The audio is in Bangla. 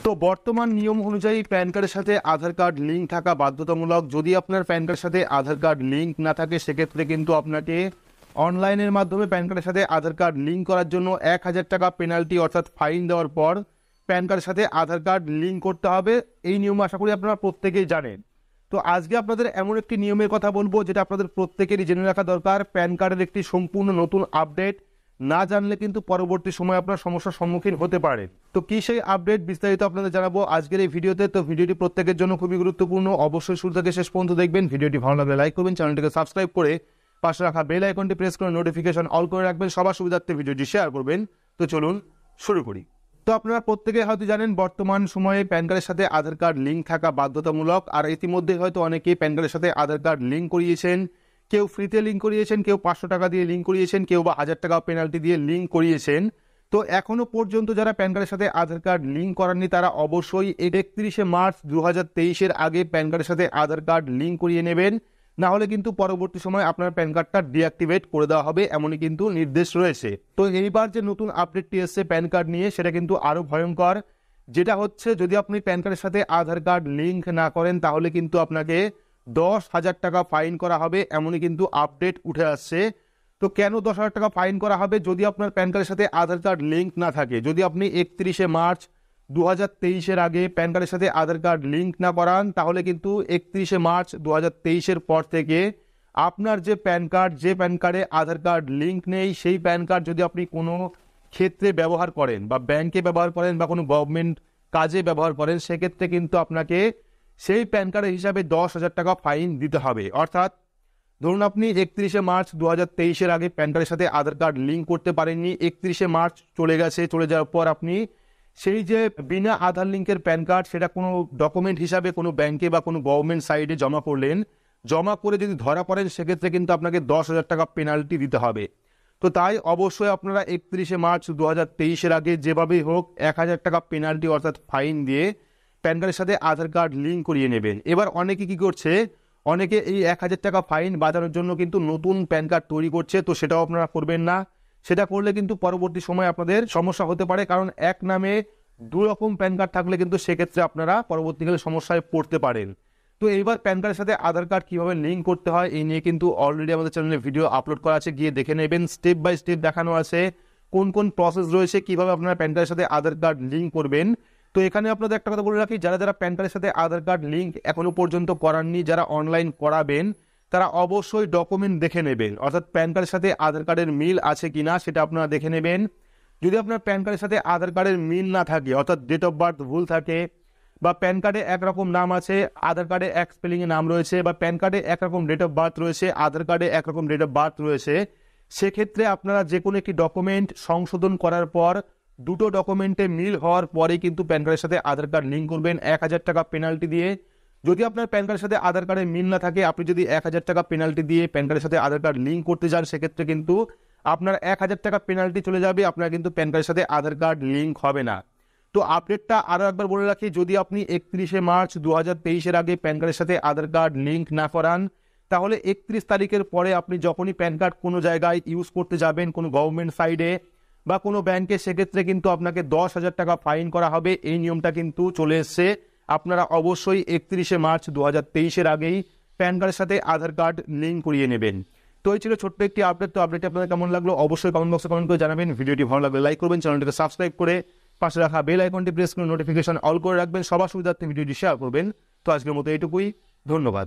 তো বর্তমান নিয়ম অনুযায়ী প্যান কার্ডের সাথে আধার কার্ড লিঙ্ক থাকা বাধ্যতামূলক। যদি আপনার প্যান কার্ডের সাথে আধার কার্ড লিঙ্ক না থাকে সেক্ষেত্রে কিন্তু আপনাকে অনলাইনের মাধ্যমে প্যান কার্ডের সাথে আধার কার্ড লিঙ্ক করার জন্য 1000 টাকা পেনাল্টি অর্থাৎ ফাইন দেওয়ার পর প্যান কার্ডের সাথে আধার কার্ড লিঙ্ক করতে হবে। এই নিয়ম আশা করি আপনারা প্রত্যেকেই জানেন। তো আজকে আপনাদের এমন একটি নিয়মের কথা বলবো যেটা আপনাদের প্রত্যেকেরই জেনে রাখা দরকার। প্যান কার্ডের একটি সম্পূর্ণ নতুন আপডেট না জানলে কিন্তু পরবর্তী সময় আপনার সমস্যার সম্মুখীন হতে পারে। তো কি সেই আপডেট বিস্তারিত আপনাদের জানাবো আজকের এই ভিডিওতে। তো ভিডিওটি প্রত্যেকের জন্য খুবই গুরুত্বপূর্ণ, অবশ্যই শুরু থেকে শেষ পর্যন্ত দেখবেন। ভিডিওটি ভালো লাগলে লাইক করবেন, চ্যানেলটিকে সাবস্ক্রাইব করে পাশে রাখা বেল আইকনটি প্রেস করে নোটিফিকেশন অল করে রাখবেন, সবার সুবিধার্থে ভিডিওটি শেয়ার করবেন। তো চলুন শুরু করি। তো আপনারা প্রত্যেকে হয়তো জানেন বর্তমান সময়ে প্যান কার্ডের সাথে আধার কার্ড লিঙ্ক থাকা বাধ্যতামূলক। আর ইতিমধ্যে হয়তো অনেকেই প্যান কার্ডের সাথে আধার কার্ড লিঙ্ক করিয়েছেন, কেউ ফ্রিতে লিঙ্ক করিয়েছেন, কেউ 500 টাকা দিয়ে লিঙ্ক করিয়েছেন, কেউ বা 1000 টাকা পেনাল্টি দিয়ে লিঙ্ক করিয়েছেন। তো এখনো পর্যন্ত যারা প্যান কার্ডের সাথে আধার কার্ড লিঙ্ক করাননি তারা অবশ্যই 31শে মার্চ 2023-এর আগে প্যান কার্ডের সাথে আধার কার্ড লিঙ্ক করিয়ে নেবেন, না হলে কিন্তু পরবর্তী সময় আপনার প্যান কার্ডটা ডিঅ্যাক্টিভেট করে দেওয়া হবে, এমনই কিন্তু নির্দেশ রয়েছে। তো এইবার যে নতুন আপডেটটি এসছে প্যান কার্ড নিয়ে সেটা কিন্তু আরও ভয়ঙ্কর। যেটা হচ্ছে, যদি আপনি প্যান কার্ডের সাথে আধার কার্ড লিঙ্ক না করেন তাহলে কিন্তু আপনাকে 10,000 টাকা ফাইন করা হবে, এমনই কিন্তু আপডেট উঠে আসছে। তো কেন 10,000 টাকা ফাইন করা হবে? যদি আপনার প্যান কার্ডের সাথে আধার কার্ড লিঙ্ক না থাকে, যদি আপনি 31শে মার্চ 2023-এর আগে প্যান কার্ডের সাথে আধার কার্ড লিঙ্ক না করান তাহলে কিন্তু 31শে মার্চ 2023-এর পর থেকে আপনার যে প্যান কার্ডে আধার কার্ড লিঙ্ক নেই সেই প্যান কার্ড যদি আপনি কোনো ক্ষেত্রে ব্যবহার করেন বা ব্যাংকে ব্যবহার করেন বা কোনো গভর্নমেন্ট কাজে ব্যবহার করেন সেক্ষেত্রে কিন্তু আপনাকে সেই প্যান কার্ডের হিসাবে 10,000 টাকা ফাইন দিতে হবে। অর্থাৎ ধরুন আপনি 31শে মার্চ 2023-এর আগে প্যান কার্ডের সাথে আধার কার্ড লিঙ্ক করতে পারেননি, 31শে মার্চ চলে গেছে, চলে যাওয়ার পর আপনি সেই যে বিনা আধার লিঙ্কের প্যান কার্ড সেটা কোনো ডকুমেন্ট হিসাবে কোনো ব্যাংকে বা কোনো গভর্নমেন্ট সাইটে জমা করলেন, জমা করে যদি ধরা পড়েন সেক্ষেত্রে কিন্তু আপনাকে 10,000 টাকা পেনাল্টি দিতে হবে। তো তাই অবশ্যই আপনারা 31শে মার্চ 2023-এর আগে যেভাবেই হোক 1000 টাকা পেনাল্টি অর্থাৎ ফাইন দিয়ে প্যান কার্ডের সাথে আধার কার্ড লিঙ্ক করিয়ে নেবেন। এবার অনেকে কি করছে, অনেকে এই 1000 টাকা ফাইন বাঁচানোর জন্য কিন্তু নতুন প্যান কার্ড তৈরি করছে। তো সেটাও আপনারা করবেন না, সেটা করলে কিন্তু পরবর্তী সময় আপনাদের সমস্যা হতে পারে। কারণ এক নামে দু রকম প্যান কার্ড থাকলে কিন্তু সেক্ষেত্রে আপনারা পরবর্তীকালে সমস্যায় পড়তে পারেন। তো এইবার প্যান কার্ডের সাথে আধার কার্ড কীভাবে লিঙ্ক করতে হয় এই নিয়ে কিন্তু অলরেডি আমাদের চ্যানেলে ভিডিও আপলোড করা আছে, গিয়ে দেখে নেবেন। স্টেপ বাই স্টেপ দেখানো আছে কোন কোন প্রসেস রয়েছে, কীভাবে আপনারা প্যান কার্ডের সাথে আধার কার্ড লিঙ্ক করবেন। তো এখানে আপনাদের একটা কথা বলে রাখি, যারা প্যান কার্ডের সাথে আধার কার্ড লিঙ্ক এখনো পর্যন্ত করাননি, যারা অনলাইন করাবেন তারা অবশ্যই ডকুমেন্ট দেখে নেবেন। অর্থাৎ প্যান কার্ডের সাথে আধার কার্ডের মিল আছে কিনা সেটা আপনারা দেখে নেবেন। যদি আপনার প্যান কার্ডের সাথে আধার কার্ডের মিল না থাকে, অর্থাৎ ডেট অফ বার্থ ভুল থাকে, বা প্যান কার্ডে একরকম নাম আছে আধার কার্ডে এক স্পেলিংয়ে নাম রয়েছে, বা প্যান কার্ডে একরকম ডেট অফ বার্থ রয়েছে আধার কার্ডে একরকম ডেট অফ বার্থ রয়েছে, সেক্ষেত্রে আপনারা যে কোনো একটি ডকুমেন্ট সংশোধন করার পর দুটো ডকুমেন্টে মিল হওয়ার পরেই কিন্তু প্যান কার্ডের সাথে আধার কার্ড লিঙ্ক করবেন 1000 টাকা পেনাল্টি দিয়ে। যদি আপনার প্যান কার্ডের সাথে আধার কার্ডের মিল না থাকে, আপনি যদি 1000 টাকা পেনাল্টি দিয়ে প্যান কার্ডের সাথে আধার কার্ড লিঙ্ক করতে যান সেক্ষেত্রে কিন্তু আপনার 1000 টাকা পেনাল্টি চলে যাবে, আপনার কিন্তু প্যান কার্ডের সাথে আধার কার্ড লিঙ্ক হবে না। তো আপডেটটা আরও একবার বলে রাখি, যদি আপনি 31শে মার্চ 2023-এর আগে প্যান কার্ডের সাথে আধার কার্ড লিঙ্ক না করান তাহলে 31 তারিখের পরে আপনি যখনই প্যান কার্ড কোনো জায়গায় ইউজ করতে যাবেন, কোনো গভর্নমেন্ট সাইডে বা কোনো ব্যাংকে, সেক্ষেত্রে কিন্তু আপনাকে 10,000 টাকা ফাইন করা হবে। এই নিয়মটা কিন্তু চলে এসছে। আপনারা অবশ্যই 31শে মার্চ 2023-এর আগেই প্যান কার্ডের সাথে আধার কার্ড লিঙ্ক করিয়ে নেবেন। তো এই ছিল ছোট্ট একটি আপডেট। তো আপডেটটি আপনাদের কেমন লাগলো অবশ্যই কমেন্ট বক্সে কমেন্ট করে জানাবেন। ভিডিওটি ভালো লাগলে লাইক করবেন, চ্যানেলটিকে সাবস্ক্রাইব করে পাশে রাখা বেল আইকনটি প্রেস করে নোটিফিকেশন অল করে রাখবেন, সবার সুবিধার্থে ভিডিওটি শেয়ার করবেন। তো আজকের মতো এইটুকুই, ধন্যবাদ।